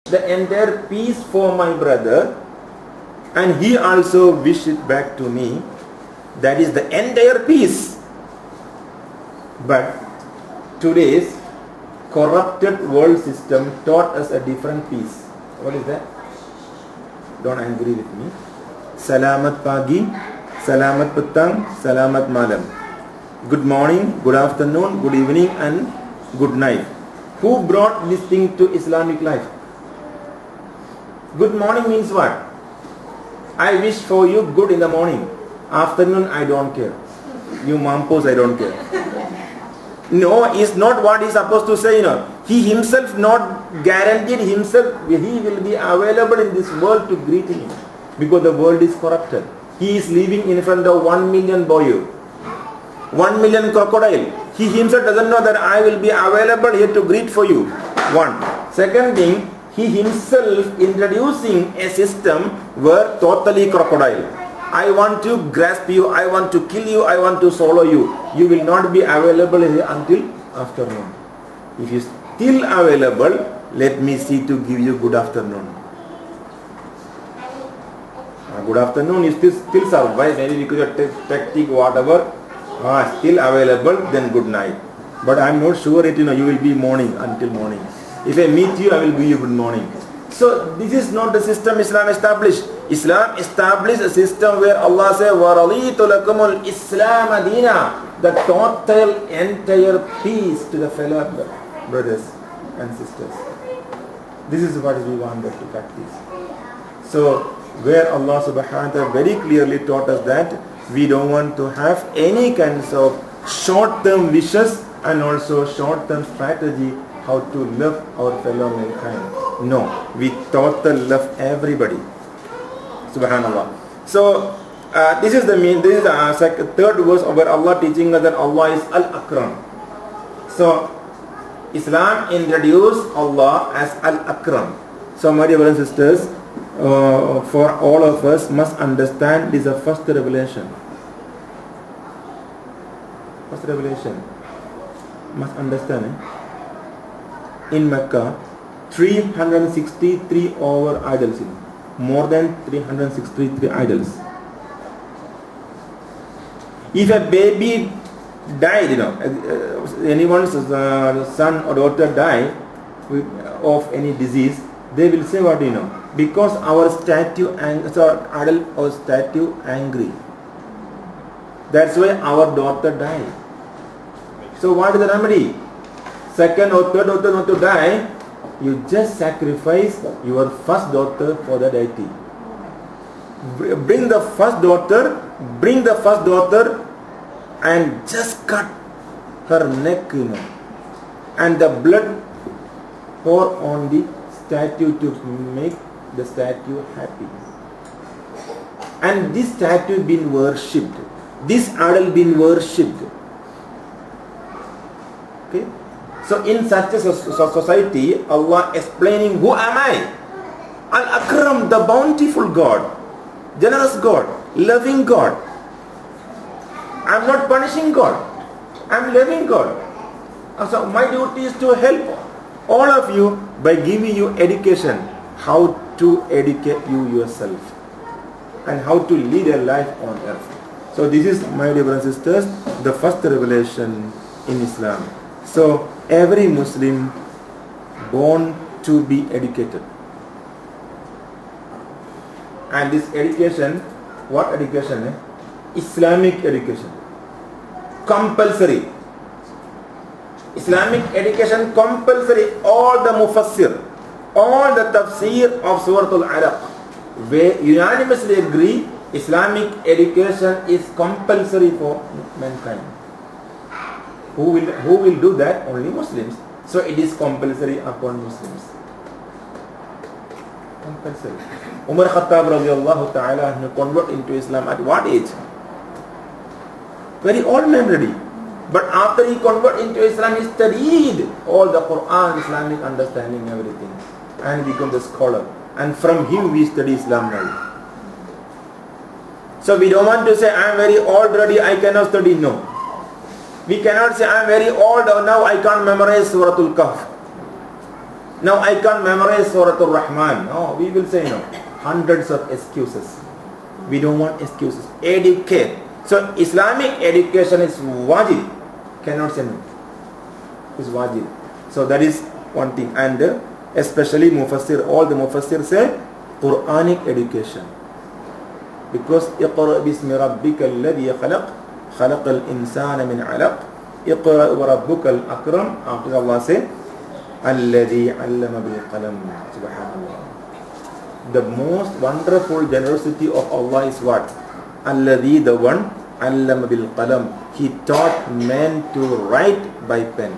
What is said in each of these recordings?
the entire peace for my brother, and he also wished it back to me. That is the entire peace. But today's corrupted world system taught us a different peace. What is that? Don't agree with me. Salamat pagi, salamat petang, salamat malam. Good morning, good afternoon, good evening, and good night. Who brought this thing to Islamic life? Good morning means what? I wish for you good in the morning. Afternoon, I don't care. You mampos, I don't care. No, it's not what he's supposed to say, He himself not guaranteed himself, he will be available in this world to greet him. Because the world is corrupted. He is living in front of 1 million boy, 1 million crocodile. He himself doesn't know that I will be available here to greet for you. One. Second thing, he himself introducing a system where totally crocodile. I want to grasp you, I want to kill you, I want to swallow you. You will not be available here until afternoon. If you still available, let me see to give you good afternoon. Good afternoon is still survive, maybe because of tactic, whatever. Still available, then good night. But I am not sure it, you will be morning until morning. If I meet you, I will give you good morning. So this is not the system Islam established. Islam established a system where Allah says, وَرَضِيتُ لَكُمُ الْإِسْلَامَ دِينًا, the total, entire peace to the fellow brothers and sisters. This is what we wanted to practice. So, where Allah subhanahu wa ta'ala very clearly taught us that we don't want to have any kinds of short-term wishes and also short-term strategy how to love our fellow mankind. No, we total love everybody. Subhanallah. So this is the third verse where Allah teaching us that Allah is Al-Akram. So Islam introduced Allah as Al-Akram. So my dear brothers and sisters, for all of us must understand this is the first revelation. First revelation. Must understand. In Mecca, 363 over idols. More than 363 idols. If a baby died, anyone's son or daughter die of any disease, they will say what because our statue idol or statue angry. That's why our daughter died. So what is the remedy? Second or third daughter not to die, you just sacrifice your first daughter for the deity. Bring the first daughter and just cut her neck, and the blood pour on the statue to make the statue happy. And this statue been worshipped. This idol been worshipped. Okay? So in such a society, Allah explaining, who am I? Al-Akram, the bountiful God, generous God, loving God. I am not punishing God. I am loving God. So my duty is to help all of you by giving you education, how to educate you yourself and how to lead a life on earth. So this is, my dear brothers and sisters, the first revelation in Islam. So every Muslim born to be educated. And this education, what education? Islamic education. Compulsory. Islamic education compulsory. All the mufassir, all the tafsir of Surah Al-Alaq, they unanimously agree Islamic education is compulsory for mankind. Who will do that? Only Muslims. So it is compulsory upon Muslims. Compulsory. Umar Khattab radiallahu ta'ala converted into Islam at what age? Very old man already. But after he converted into Islam, he studied all the Quran, Islamic understanding, everything, and became the scholar. And from him we study Islam now. So we don't want to say, I am very old already, I cannot study. No. We cannot say, I am very old, or now I can't memorize Surah Al-Kahf. Now I can't memorize Surah Al-Rahman. No, we will say no. Hundreds of excuses. We don't want excuses. Educate. So Islamic education is wajib. Cannot say no. It's wajib. So that is one thing. And especially Mufassir, all the Mufassir say Quranic education. Because اقرأ باسم ربك الذي خلق خلق الإنسان من علق اقرأ وربك الأكرم. After Allah say الذي علم بالقلم. Subhanallah. The most wonderful generosity of Allah is what? الذي, the one, علم بالقلم. He taught men to write by pen.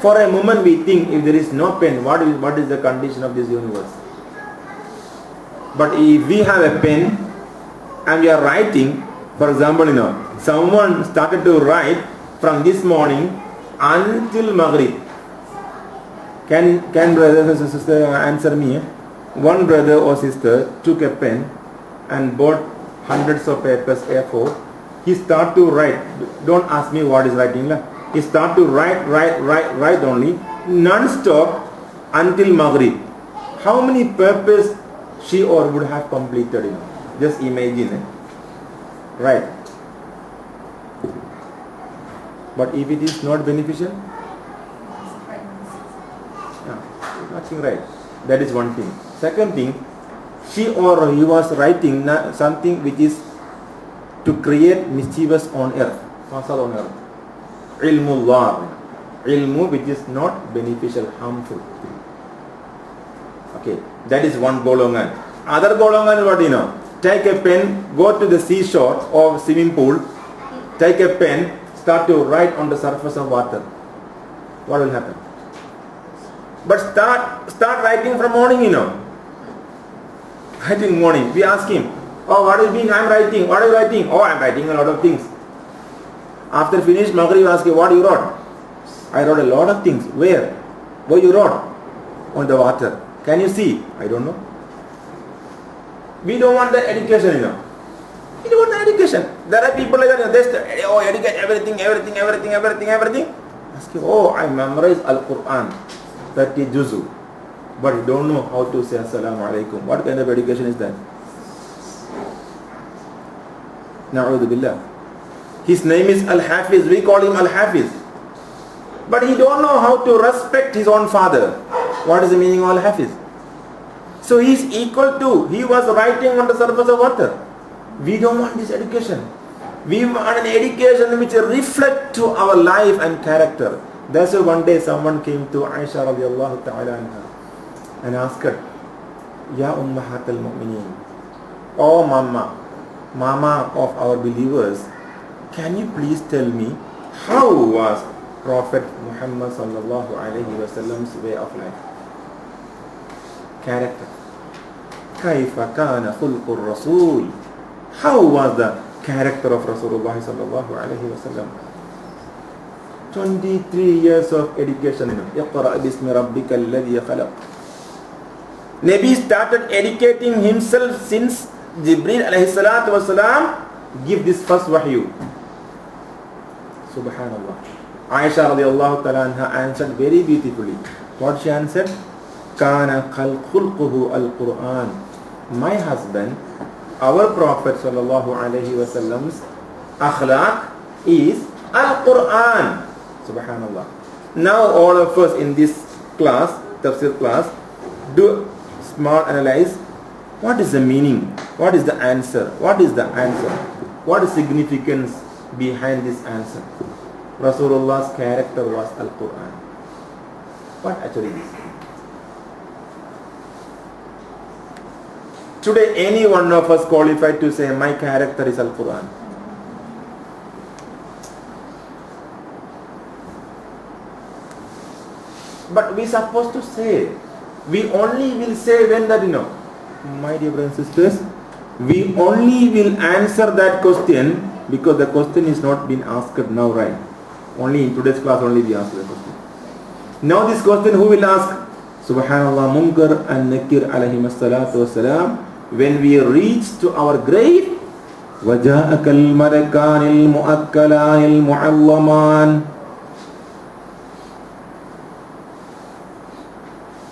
For a moment we think, if there is no pen, what is the condition of this universe? But if we have a pen and we are writing, for example, someone started to write from this morning until Maghrib. Can brothers and sisters answer me? One brother or sister took a pen and bought hundreds of papers A4. He started to write. Don't ask me what is writing. He started to write only non-stop until Maghrib. How many papers she or would have completed? Just imagine. Right. But if it is not beneficial? Nothing, right. That is one thing. Second thing, she or he was writing something which is to create mischievous on earth. Fasad on earth. Ilmullah. Ilmu which is not beneficial, harmful. Okay, that is one golongan. Other golongan, what take a pen, go to the seashore or swimming pool, take a pen, start to write on the surface of water. What will happen? But start writing from morning, Writing morning. We ask him, oh, what is being? I'm writing. What are you writing? Oh, I'm writing a lot of things. After finish Maghrib, we ask him, what you wrote? I wrote a lot of things. Where? Where you wrote? On the water. Can you see? I don't know. We don't want the education, We don't want the education. There are people like that, they educate everything. Ask him, oh, I memorized Al-Quran, 30 juzu. But you don't know how to say Assalamu alaikum. What kind of education is that? Na'udhu billah. His name is Al-Hafiz. We call him Al-Hafiz. But he don't know how to respect his own father. What is the meaning of Al-Hafiz? So he is equal to, he was writing on the surface of water. We don't want this education. We want an education which reflects to our life and character. That's why one day someone came to Aisha radiallahu ta'ala anha and asked her, Ya Ummahat al-Mu'mineen, oh Mama of our believers, can you please tell me how was Prophet Muhammad sallallahu alayhi wa sallam's way of life? Character. Kaifa kana khulqur Rasul? How was the character of Rasulullah sallallahu alayhi wa sallam? 23 years of education. Iqra bismi rabbika alladhi khalaq. Nabi started educating himself since Jibreel alayhi salatu wasalam give this first wahyu. Subhanallah. Aisha radiallahu ta'ala anha answered very beautifully. What she answered? Kana khulquhu al-Quran. My husband, our Prophet sallallahu alayhi wa sallam's akhlaq is al-Quran. Subhanallah. Now all of us in this class, tafsir class, do small analyze. What is the meaning? What is the answer? What is the answer? What is significance behind this answer? Rasulullah's character was Al-Quran. What actually is? Today any one of us qualified to say my character is Al-Quran? But we supposed to say, we only will say when that, my dear brothers and sisters, we only will answer that question because the question is not been asked now, right? Only in today's class only we ask the question. Now this question who will ask? Subhanallah, Munkar and Nakir alayhim as-salatu was-salam. When we reach to our grave, وَجَاءَكَ الْمَلَكَانِ الْمُؤَكَّلَانِ الْمُعَلَّمَانِ.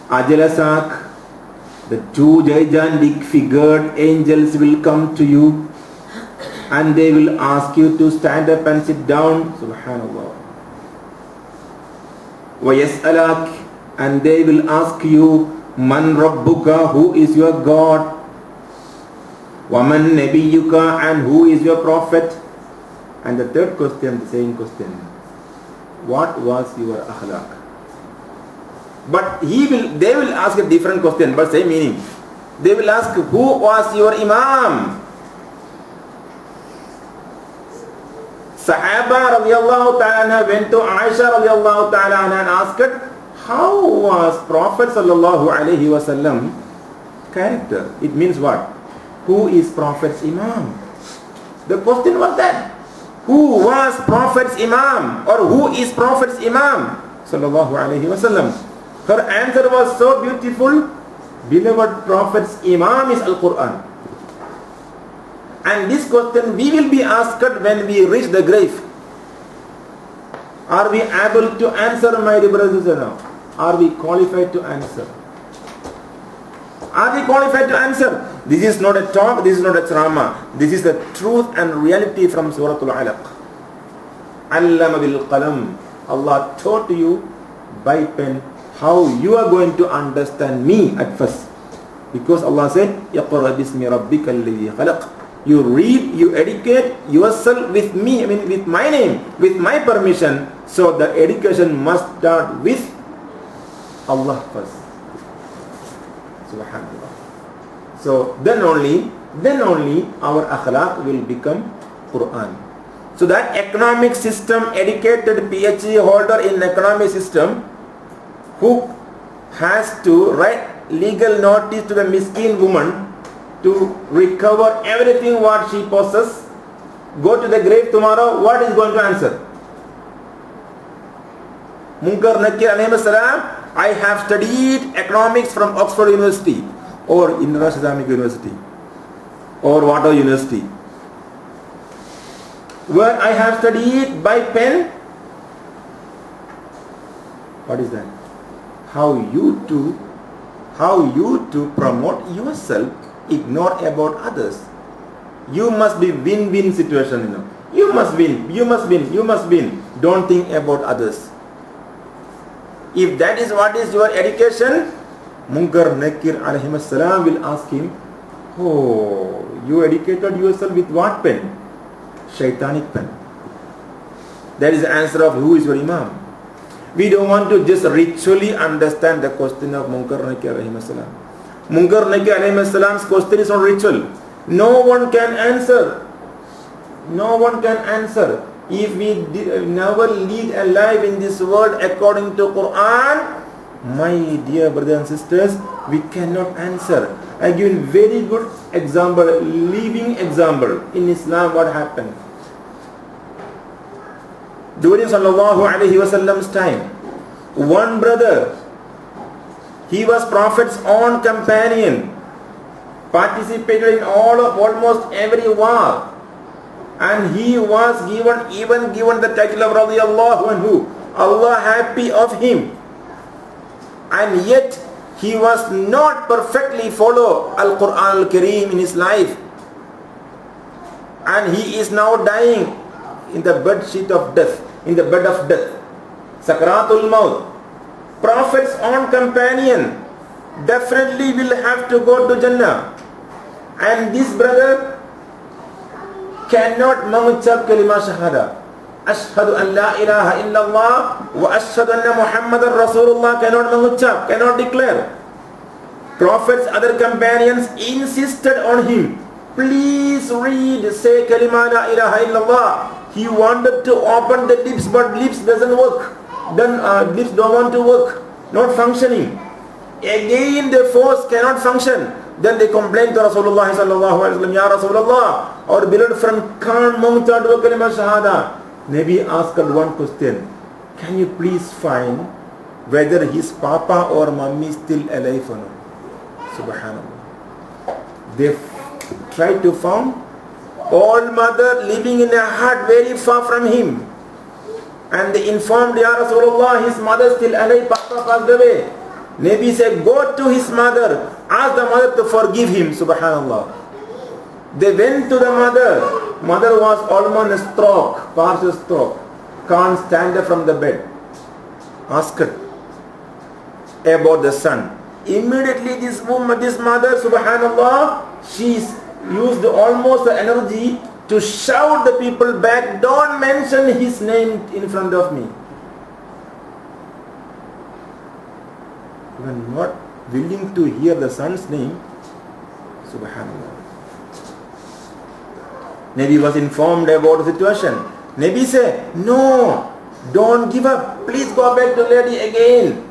Ajalasak, the two gigantic figured angels will come to you and they will ask you to stand up and sit down. Subhanallah. وَيَسْأَلَكَ, and they will ask you, Man Rabbuka, who is your God? وَمَن نَبِيُّكَ, and who is your prophet? And the third question, the same question, what was your akhlaq? But they will ask a different question, but same meaning. They will ask, who was your imam? Sahaba radiallahu ta'ala went to Aisha radiallahu ta'ala and asked, how was Prophet sallallahu alayhi wasallam character? It means what? Who is Prophet's imam? The question was that. Who was Prophet's imam? Or who is Prophet's imam? Sallallahu alayhi wasallam. Her answer was so beautiful. Beloved Prophet's imam is Al-Quran. And this question we will be asked when we reach the grave. Are we able to answer, my dear brothers and sisters? Are we qualified to answer? Are we qualified to answer? This is not a talk, this is not a drama. This is the truth and reality from Surah Al-Alaq. Allama bil qalam. Allah taught you by pen how you are going to understand me at first. Because Allah said, Iqra bismi rabbika alladhi khalaq. You read, you educate yourself with me, I mean with my name, with my permission. So the education must start with Allah first. Subhanallah. So then only our akhlaq will become Quran. So that economic system, educated PhD holder in economic system, who has to write legal notice to the miskin woman to recover everything what she possesses, go to the grave tomorrow, what is going to answer? Munkar Nakir alayhi salam, I have studied economics from Oxford University or International Islamic University or whatever university, where I have studied by pen. What is that? How you to promote yourself, ignore about others. You must be win-win situation, You must win. Don't think about others. If that is what is your education, Munkar Nakir alayhi salam will ask him, oh, you educated yourself with what pen? Shaitanic pen. That is the answer of who is your imam. We don't want to just ritually understand the question of Munkar Nakir alayhi salam. Munkar Nakir alayhi salam's question is not ritual. No one can answer. If we never lead a life in this world according to Quran, my dear brothers and sisters, we cannot answer. I give a very good example, living example. In Islam, what happened? During Sallallahu Alaihi Wasallam's time, one brother, he was Prophet's own companion, participated in almost every war. And he was given the title of radiyallahu anhu, Allah happy of him. And yet he was not perfectly follow Al-Quran Al-Kareem in his life. And he is now dying in the bed of death. Sakratul Maut. Prophet's own companion definitely will have to go to Jannah. And this brother cannot mengucap kalimah syahada. Ashhadu an la ilaha illallah wa ashhadu anna Muhammadan Rasulullah, cannot mengucap, cannot declare. Prophet's other companions insisted on him, please read, say kalimah la ilaha illallah. He wanted to open the lips, but lips doesn't work. Then lips don't want to work, not functioning. Again the force cannot function. Then they complained to Rasulullah sallallahu alaihi wasallam, Ya Rasulullah, our beloved friend can't mengucap dua kalimah shahada. Nabi asked one question, can you please find whether his papa or mummy is still alive or not? Subhanallah. They tried to find old mother living in a hut very far from him. And they informed, Ya Rasulullah, his mother is still alive, papa passed away. Nabi said, go to his mother, ask the mother to forgive him. Subhanallah. They went to the mother. Mother was almost a stroke, partial stroke. Can't stand up from the bed. Asked about the son. Immediately this woman, this mother, subhanallah, she used almost the energy to shout the people back, don't mention his name in front of me. Even not willing to hear the son's name, subhanallah. Nabi was informed about the situation. Nabi said, no, don't give up. Please go back to lady again.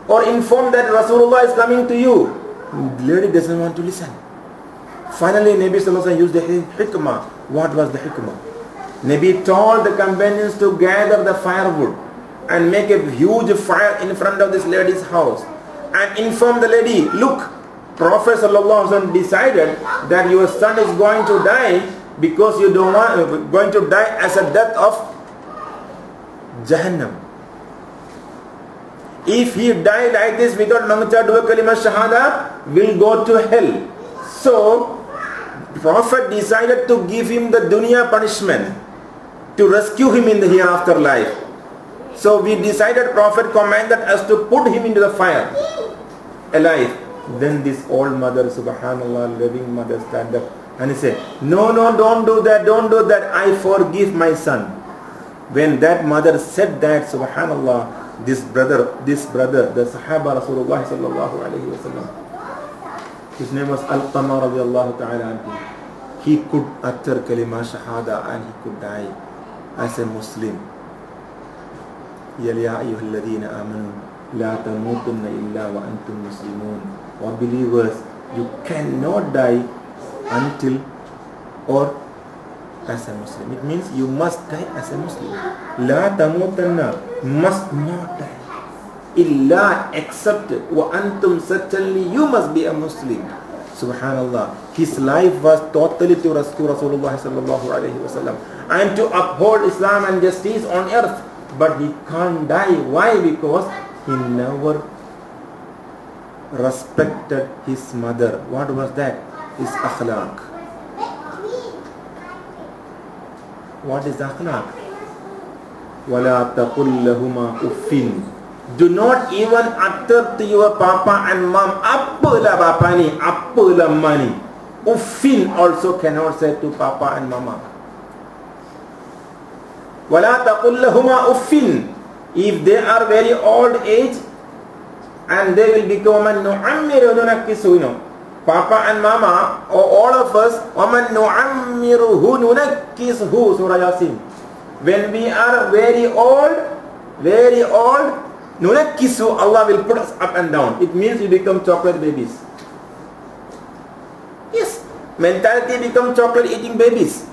Or inform that Rasulullah is coming to you. The lady doesn't want to listen. Finally, Nabi Sallallahu Alaihi Wasallam used the hikmah. What was the hikmah? Nabi told the companions to gather the firewood and make a huge fire in front of this lady's house. And inform the lady, look, Prophet Sallallahu Alaihi Wasallam decided that your son is going to die because you don't want, going to die as a death of Jahannam. If he died like this without Mangcha do a kalima shahada, will go to hell. So, Prophet decided to give him the dunya punishment, to rescue him in the hereafter life. So we decided, Prophet commanded us to put him into the fire, alive. Then this old mother, subhanallah, loving mother, stand up and he said, no, don't do that, don't do that, I forgive my son. When that mother said that, subhanallah, this brother, the Sahaba Rasulullah sallallahu alayhi wa sallam, his name was alqadr radiallahu ta'ala anhu. He could utter kalima shahada and he could die as a Muslim. Ya ayyuhal ladhina amanu la tamutunna illa wa antum muslimun. O believers, you cannot die until or as a Muslim. It means you must die as a Muslim. La tamutanna, must not die. Illa, except wa antum, certainly you must be a Muslim. Subhanallah. His life was totally to Rasulullah sallallahu alayhi wa sallam and to uphold Islam and justice on earth. But he can't die. Why? Because he never respected his mother. What was that? His akhlaq. What is akhlaq? وَلَا تَقُلْ لَهُمَا أُفِّنْ. Do not even utter to your papa and mom, Appula bapani, Appula mani. Uffin also cannot say to papa and mama. وَلَا تَقُلْ لَهُمَا أُفِّنْ. If they are very old age and they will become a nu'ammiru nunakkisu, you know, papa and mama, or all of us, وَمَنْ نُعَمِّرُهُ نُنَكِّسْهُ, Surah Yasin. When we are very old, nunakkisu, Allah will put us up and down. It means we become chocolate babies. Yes, mentality become chocolate eating babies.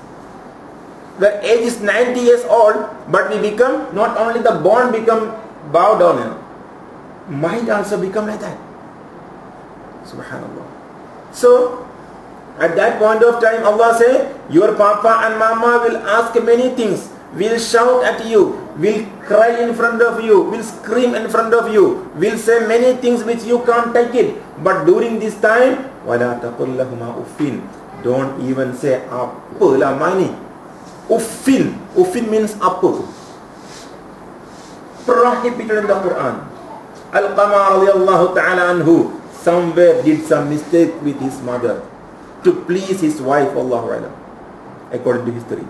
The age is 90 years old, but we become, not only the bone become bow down, you know, mind also become like that. Subhanallah. So, at that point of time, Allah said, your papa and mama will ask many things, will shout at you, will cry in front of you, will scream in front of you, will say many things which you can't take it. But during this time, وَلَا تَقُلْ لَهُمَا أُفِّنْ. Don't even say Appula mani. Uffin. Uffin means appu. Prohibited in the Quran. Al-Qamar radiallahu ta'ala anhu somewhere did some mistake with his mother to please his wife, Allahu alam, according to history.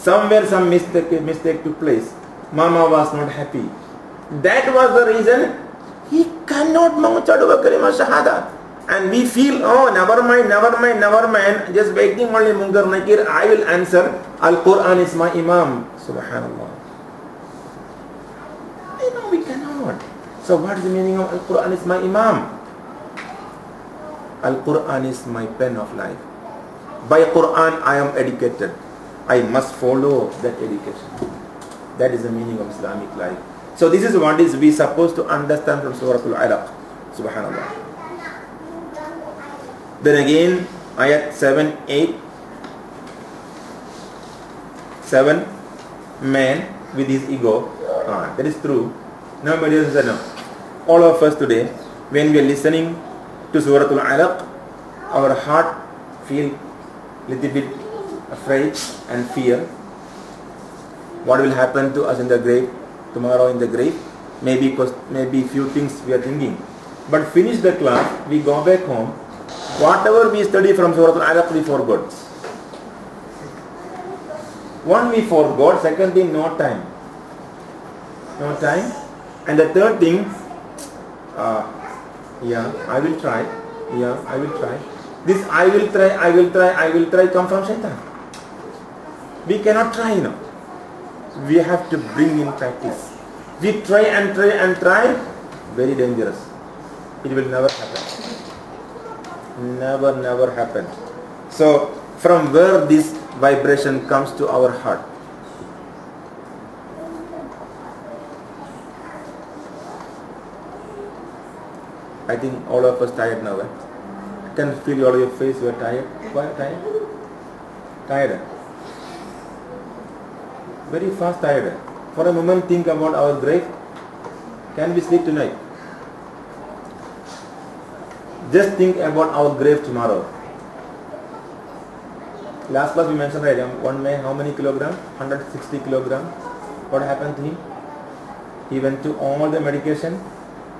Somewhere some mistake took place. Mama was not happy. That was the reason he cannot mauchadu wa kalima shahada. And we feel, oh, never mind, just waiting only munkar nakir, I will answer. Al-Quran is my imam. Subhanallah. No, we cannot. So what is the meaning of Al-Quran is my imam? Al-Quran is my pen of life. By Quran I am educated. I must follow that education. That is the meaning of Islamic life. So this is what is we supposed to understand from Surah Al-Alaq. Subhanallah. Then again, ayat 7, 8. 7, man with his ego. That is true. Nobody else said no. all of us today, when we are listening to Surah Al-Alaq, our heart feel little bit afraid and fear. What will happen to us in the grave, tomorrow in the grave? Maybe few things we are thinking. But finish the class, we go back home. Whatever we study from Surah Al-Alaq, we forgot. One, we forgot. Second thing, no time. No time. And the third thing, I will try. I will try. This I will try come from Shaitan. We cannot try, We have to bring in practice. We try and try. Very dangerous. It will never happen. Never happen. So, from where this vibration comes to our heart? I think all of us tired now. I can feel all your face. You are tired. Why tired? Tired. Very fast tired. For a moment, think about our grave. Can we sleep tonight? Just think about our grave tomorrow. Last class we mentioned, right? One man, how many kilograms? 160 kilograms. What happened to him? He went to all the medication.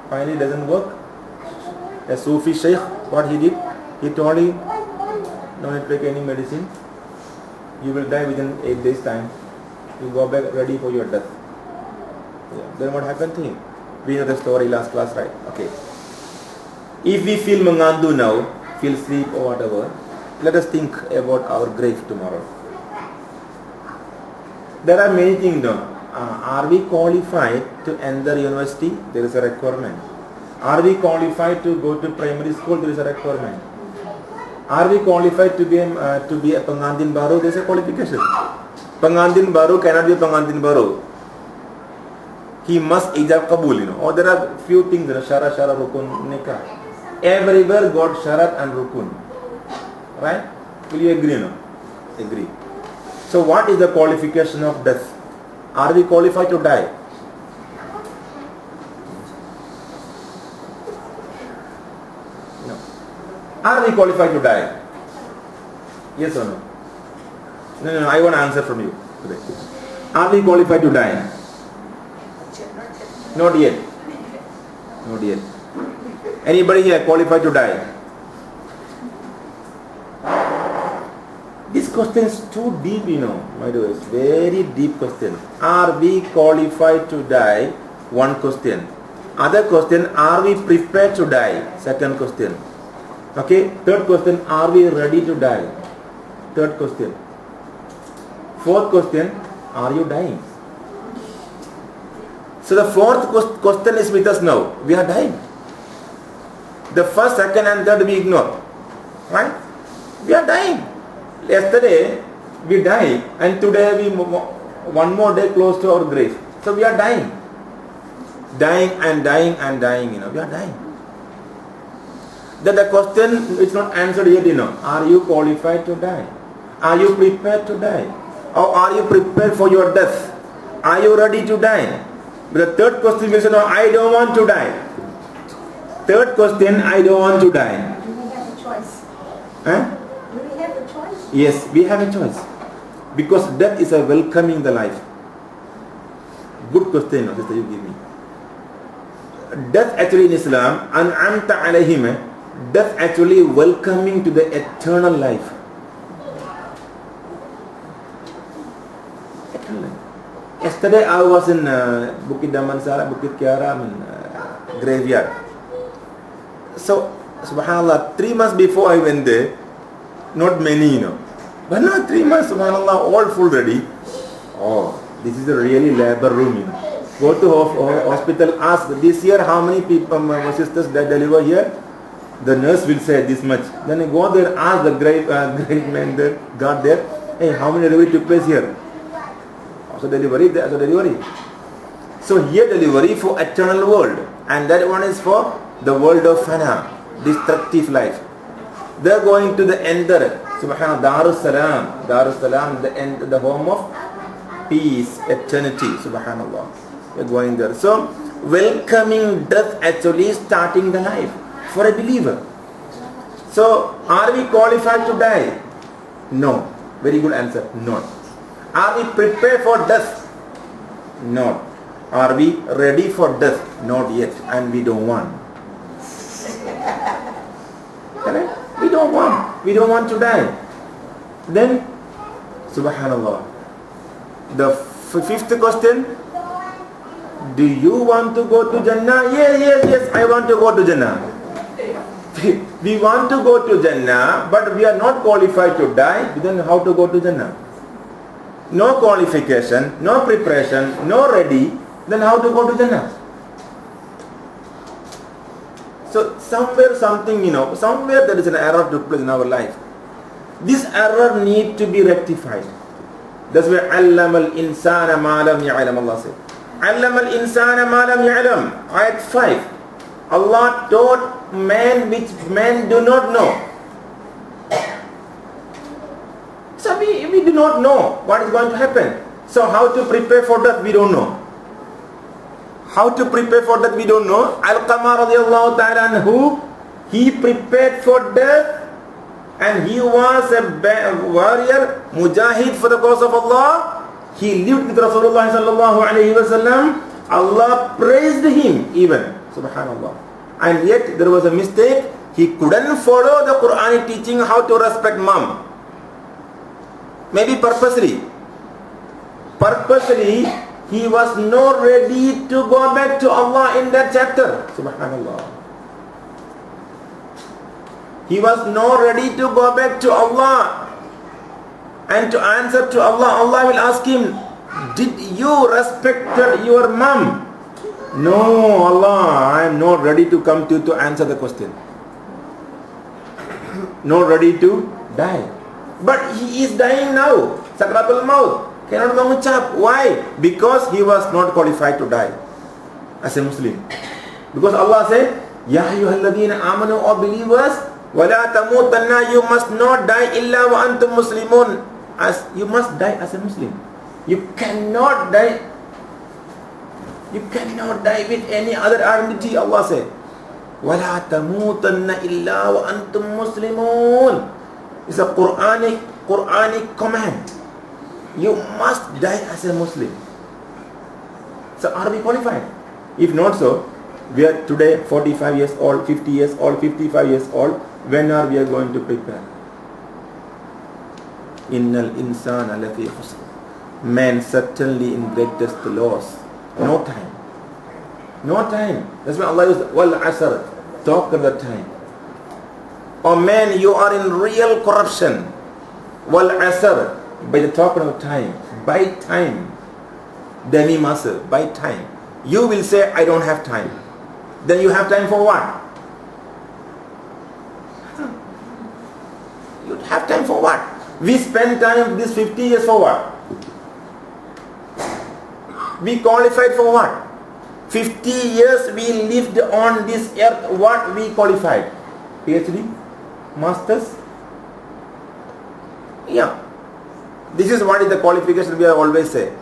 Finally, doesn't work. A Sufi Sheikh, what he did? He told him, no need to take any medicine. You will die within 8 days time. You go back ready for your death. Then what happened to him? We know the story last class, right? Okay. If we feel mangandu now, feel sleep or whatever, let us think about our grave tomorrow. There are many things done. Are we qualified to enter university? There is a requirement. Are we qualified to go to primary school? There is a requirement. Are we qualified to be a Pangandin Baru? There is a qualification. Pangandin Baru cannot be Pangandin Baru. He must ijab kabul, Or there are few things, shara, rukun, nikah. Everywhere got sharat and rukun. Right? Will you agree, Agree. So what is the qualification of death? Are we qualified to die? No. Are we qualified to die? Yes or no? No, I want an answer from you today. Are we qualified to die? Not yet. Not yet. Anybody here qualified to die? This question is too deep, my dear. It's very deep question. Are we qualified to die? One question. Other question, are we prepared to die? Second question. Okay. Third question, are we ready to die? Third question. Fourth question, are you dying? So the fourth question is with us now. We are dying. The first, second and third we ignore. Right? We are dying. Yesterday we died and today we one more day close to our grave. So we are dying. Dying and dying and dying, We are dying. Then the question is not answered yet, Are you qualified to die? Are you prepared to die? Or are you prepared for your death? Are you ready to die? But the third question is, I don't want to die. Third question, I don't want to die. Do we have a choice? Huh? Do we have a choice? Yes, we have a choice. Because death is a welcoming the life. Good question, sister, you give me. Death actually in Islam, an'amta alayhim, death actually welcoming to the eternal life. Yesterday I was in Bukit Damansara, Bukit Kiara, graveyard. So, subhanallah, 3 months before I went there, not many, But now 3 months, subhanallah, all full ready. Oh, this is a really labor room, Go to hospital, ask this year how many people, my sisters that deliver here. The nurse will say this much. Then I go there, ask the grave man there, God there, hey, how many delivery took place here? Also delivery, there's a delivery. So here delivery for eternal world, and that one is for the world of fana, destructive life. They're going to the ender, subhanallah, Darussalam, the end, the home of peace, eternity, subhanallah. We're going there. So welcoming death actually starting the life for a believer. So, are we qualified to die? No. Very good answer. No. Are we prepared for death? No. Are we ready for death? Not yet. And we don't want. Correct? We don't want. We don't want to die. Then, subhanallah. The fifth question. Do you want to go to Jannah? Yes, I want to go to Jannah. We want to go to Jannah, but we are not qualified to die. Then how to go to Jannah? No qualification, no preparation, no ready. Then how to go to Jannah? So somewhere somewhere there is an error took place in our life. This error need to be rectified. That's why Allamal insana ma lam ya'lam, Allah said. Allamal insana ma lam ya'lam. Ayat 5. Allah taught man which men do not know. So we do not know what is going to happen. So how to prepare for that we don't know. How to prepare for that we don't know. Alqamah radiallahu ta'ala anhu, he prepared for death and he was a warrior, mujahid for the cause of Allah. He lived with Rasulullah sallallahu alayhi wa sallam. Allah praised him even. Subhanallah. And yet there was a mistake. He couldn't follow the Quranic teaching how to respect mom. Maybe purposely. Purposely, he was not ready to go back to Allah in that chapter. Subhanallah. He was not ready to go back to Allah and to answer to Allah. Allah will ask him, did you respect your mom? No, Allah, I am not ready to come to you to answer the question. Not ready to die. But he is dying now. Sakratul maut. Cannot mengucap. Why? Because he was not qualified to die as a Muslim. Because Allah said, Ya ayyuhalladhina amanu, O believers, wala tamutanna, you must not die illa wa antum muslimun. As you must die as a Muslim. You cannot die. You cannot die with any other identity, Allah said. وَلَا تَمُوتَنَّ إِلَّا وَأَنْتُمْ مُسْلِمُونَ. It's a Quranic command. You must die as a Muslim. So are we qualified? If not so, we are today 45 years old, 50 years old, 55 years old. When are we going to prepare? Innal insana lafi khusr. Man certainly in greatest loss. No time. No time. That's why Allah used wal asr. Talk of the time. Oh man, you are in real corruption. Wal asr. By the talk of time. By time. Demi masr. By time. You will say, I don't have time. Then you have time for what? You have time for what? We spend time this 50 years for what? We qualified for what? 50 years we lived on this earth. What we qualified? PhD? Masters? Yeah. This is what is the qualification we always say.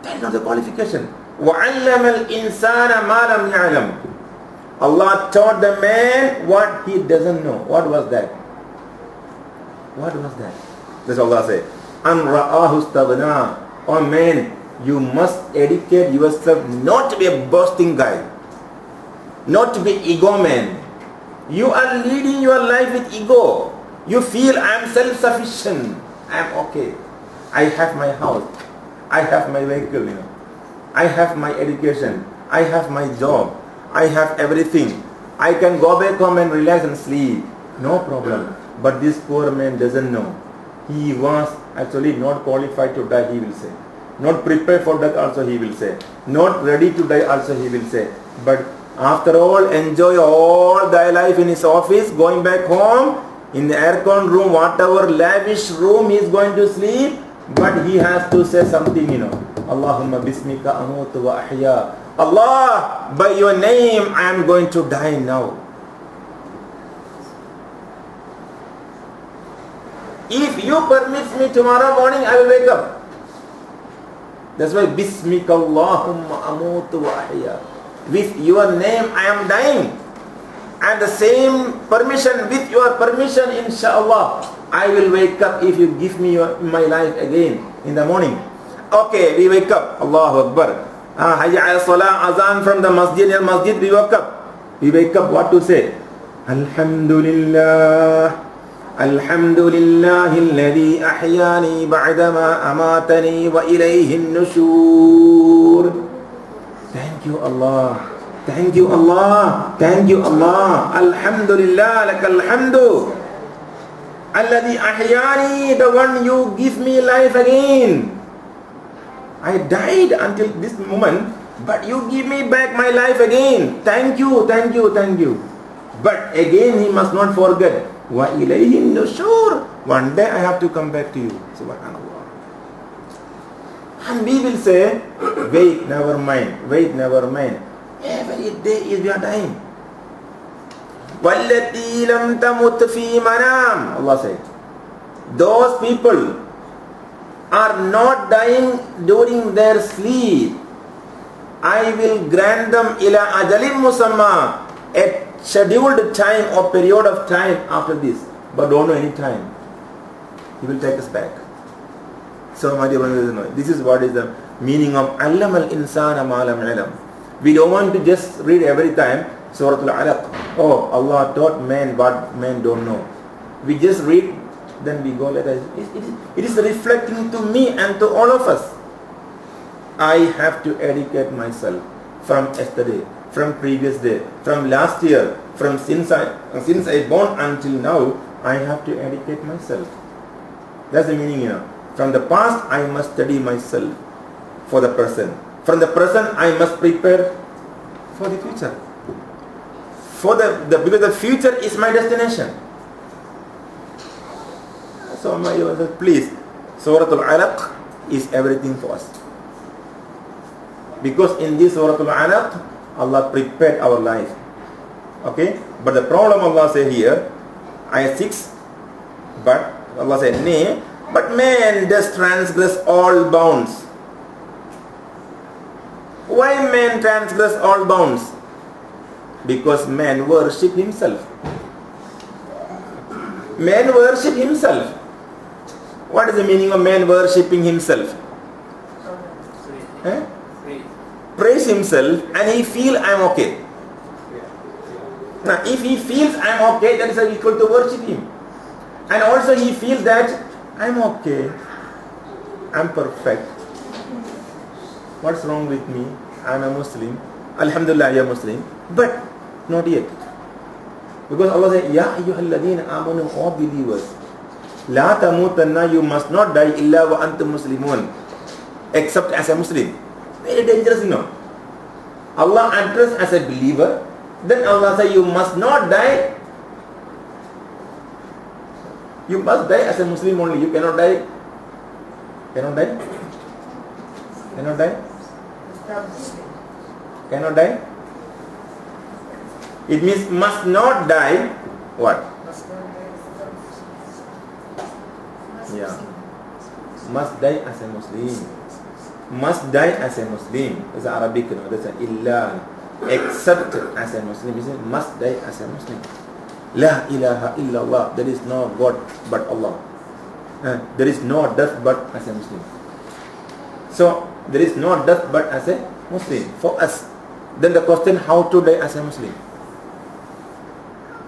That is not the qualification. وَعَلَّمَ الْإِنسَانَ مَا لَمْ يَعْلَمْ. Allah taught the man what he doesn't know. What was that? What was that? That's Allah said. أَنْ رَآهُ اسْتَغْنَى. Oh man, you must educate yourself not to be a boasting guy, not to be ego man. You are leading your life with ego. You feel I am self-sufficient. I am okay. I have my house. I have my vehicle. I have my education. I have my job. I have everything. I can go back home and relax and sleep. No problem. But this poor man doesn't know. He was actually not qualified to die, he will say. Not prepared for that also, he will say. Not ready to die also, he will say. But after all, enjoy all thy life in his office, going back home, in the aircon room, whatever lavish room he is going to sleep. But he has to say something, Allahumma bismika amutu wa ahya. Allah, by your name I am going to die now. If you permit me tomorrow morning, I will wake up. That's why bismika Allahumma amutu wa ahya. with your name I am dying. And the same permission, with your permission, inshallah, I will wake up if you give me my life again in the morning. Okay, we wake up. Allahu Akbar. Hayya ala salah, azan from the masjid. We woke up. We wake up, what to say? Alhamdulillah. Alhamdulillahi alladhi ahyani ba'dama amatani wa ilayhi nushur. Thank you, Allah. Thank you, Allah. Thank you, Allah. Alhamdulillah, lakal hamdu. Alladhi ahyani, the one you give me life again. I died until this moment, but you give me back my life again. Thank you, thank you, thank you. But again, he must not forget. Wa ilayhi nushur. One day I have to come back to you. Subhanallah. And we will say, wait, never mind. Wait, never mind. Every day is your time. وَالَّتِي لَمْ تَمُتْ فِي مَنَامٍ. Allah said, those people are not dying during their sleep. I will grant them ila ajalim musamma, a scheduled time or period of time after this, but don't know any time. He will take us back. So my dear brothers, this is what is the meaning of allama al-insana ma lam ya'lam. We don't want to just read every time Surah Al-Alaq. Oh, Allah taught man what man don't know. We just read, then we go like that. It is reflecting to me and to all of us. I have to educate myself from yesterday, from previous day, from last year, from since I born until now. I have to educate myself. That's the meaning here. From the past, I must study myself for the present. From the present, I must prepare for the future. Because the future is my destination. So, my brothers, please, Surah Al-Alaq is everything for us. Because in this Surah Al-Alaq, Allah prepared our life. Okay? But the problem Allah say here, ayat 6, but Allah said, nay, but man does transgress all bounds. Why man transgress all bounds? Because man worship himself. Man worship himself. What is the meaning of man worshipping himself? Praise himself, and he feel I'm okay. Now if he feels I'm okay, that is equal to worship him. And also he feels that I'm okay, I'm perfect. What's wrong with me? I'm a Muslim. Alhamdulillah, I am Muslim. But not yet. Because Allah said, Ya ayyuhalladhina amanu, all believers. La tamutanna, you must not die illa wa antum muslimun. Except as a Muslim. Very dangerous, you know. Allah addressed as a believer. Then Allah said, you must not die. You must die as a Muslim only. You cannot die. Cannot die? Cannot die? Cannot die? It means must not die. What? Yeah. Must die as a Muslim. Must die as a Muslim. It's Arabic, no? That's an illa. Except as a Muslim. It must die as a Muslim. La ilaha illallah. There is no God but Allah. There is no death but as a Muslim. So, there is no death but as a Muslim for us. Then the question, how to die as a Muslim?